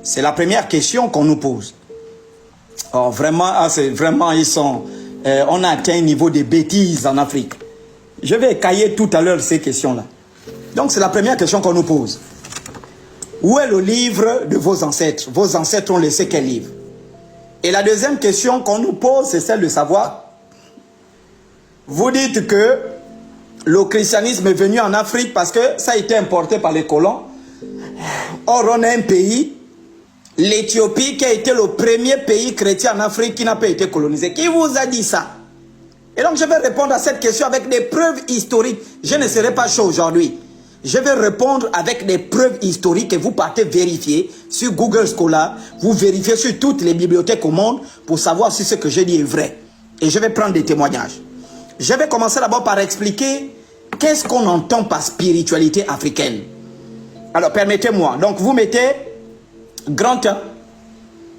C'est la première question qu'on nous pose. Oh, vraiment, c'est vraiment, on a atteint un niveau de bêtises en Afrique. Je vais écailler tout à l'heure ces questions-là. Donc, c'est la première question qu'on nous pose. Où est le livre de vos ancêtres? Vos ancêtres ont laissé quel livre? Et la deuxième question qu'on nous pose, c'est celle de savoir, vous dites que le christianisme est venu en Afrique parce que ça a été importé par les colons. Or, on a un pays, l'Éthiopie, qui a été le premier pays chrétien en Afrique qui n'a pas été colonisé. Qui vous a dit ça? Et donc, je vais répondre à cette question avec des preuves historiques. Je ne serai pas chaud aujourd'hui. Je vais répondre avec des preuves historiques et vous partez vérifier sur Google Scholar. Vous vérifiez sur toutes les bibliothèques au monde pour savoir si ce que je dis est vrai. Et je vais prendre des témoignages. Je vais commencer d'abord par expliquer qu'est-ce qu'on entend par spiritualité africaine. Alors, permettez-moi. Donc, vous mettez grand 1.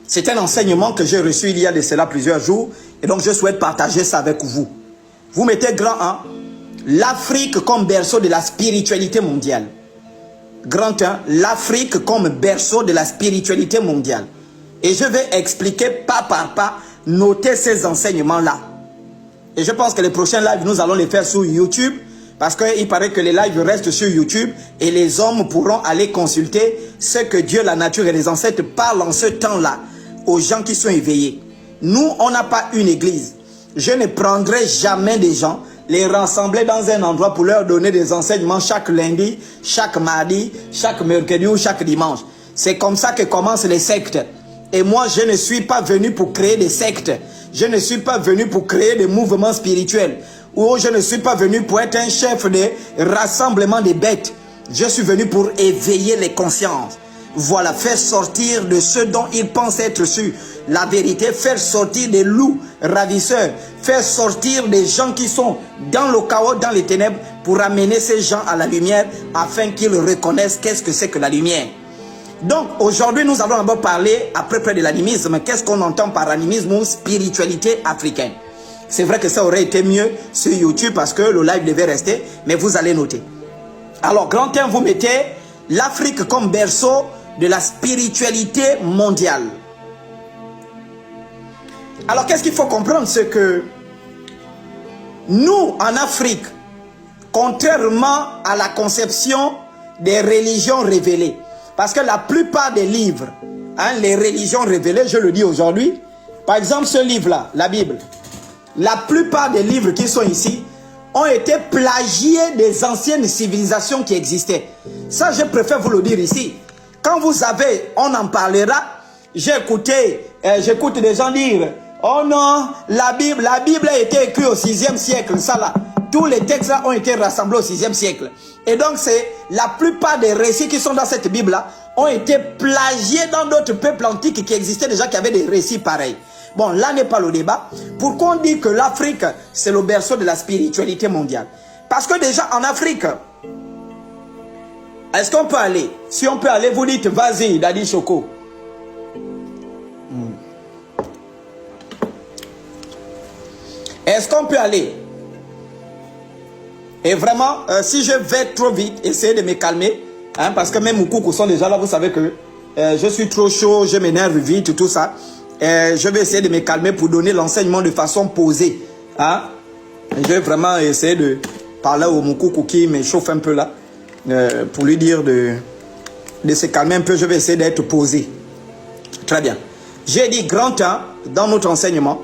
C'est un enseignement que j'ai reçu il y a de cela plusieurs jours. Et donc, je souhaite partager ça avec vous. Vous mettez grand 1. L'Afrique comme berceau de la spiritualité mondiale. Grand 1. L'Afrique comme berceau de la spiritualité mondiale. Et je vais expliquer pas par pas, noter ces enseignements-là. Et je pense que les prochains lives, nous allons les faire sur YouTube. Parce qu'il paraît que les lives restent sur YouTube. Et les hommes pourront aller consulter ce que Dieu, la nature et les ancêtres parlent en ce temps-là aux gens qui sont éveillés. Nous, on n'a pas une église. Je ne prendrai jamais des gens, les rassembler dans un endroit pour leur donner des enseignements chaque lundi, chaque mardi, chaque mercredi ou chaque dimanche. C'est comme ça que commencent les sectes. Et moi, je ne suis pas venu pour créer des sectes. Je ne suis pas venu pour créer des mouvements spirituels. Ou je ne suis pas venu pour être un chef de rassemblement des bêtes. Je suis venu pour éveiller les consciences. Voilà, faire sortir de ceux dont ils pensent être sûrs la vérité, faire sortir des loups ravisseurs, faire sortir des gens qui sont dans le chaos, dans les ténèbres, pour amener ces gens à la lumière afin qu'ils reconnaissent qu'est-ce que c'est que la lumière. Donc aujourd'hui nous allons d'abord parler à peu près de l'animisme. Qu'est-ce qu'on entend par animisme ou spiritualité africaine? C'est vrai que ça aurait été mieux sur YouTube parce que le live devait rester, mais vous allez noter. Alors grand 1, vous mettez l'Afrique comme berceau de la spiritualité mondiale. Alors qu'est-ce qu'il faut comprendre? C'est que nous en Afrique, contrairement à la conception des religions révélées, parce que la plupart des livres, les religions révélées, je le dis aujourd'hui, par exemple ce livre-là, la Bible, la plupart des livres qui sont ici ont été plagiés des anciennes civilisations qui existaient. Ça, je préfère vous le dire ici. Quand vous avez, on en parlera, j'écoute des gens dire, oh non, la Bible a été écrite au 6e siècle, ça là. Tous les textes là ont été rassemblés au 6e siècle. Et donc, c'est la plupart des récits qui sont dans cette Bible-là ont été plagiés dans d'autres peuples antiques qui existaient déjà, qui avaient des récits pareils. Bon, là n'est pas le débat. Pourquoi on dit que l'Afrique, c'est le berceau de la spiritualité mondiale? Parce que déjà en Afrique, est-ce qu'on peut aller? Si on peut aller, vous dites, vas-y, Daddy Choco. Est-ce qu'on peut aller? Et vraiment, si je vais trop vite, essayez de me calmer. Parce que même mes coucous sont déjà là, vous savez que je suis trop chaud, je m'énerve vite, tout ça. Je vais essayer de me calmer pour donner l'enseignement de façon posée. Je vais vraiment essayer de parler au Moukoukou qui me chauffe un peu là. Pour lui dire de se calmer un peu. Je vais essayer d'être posé. Très bien. J'ai dit grand 1 dans notre enseignement.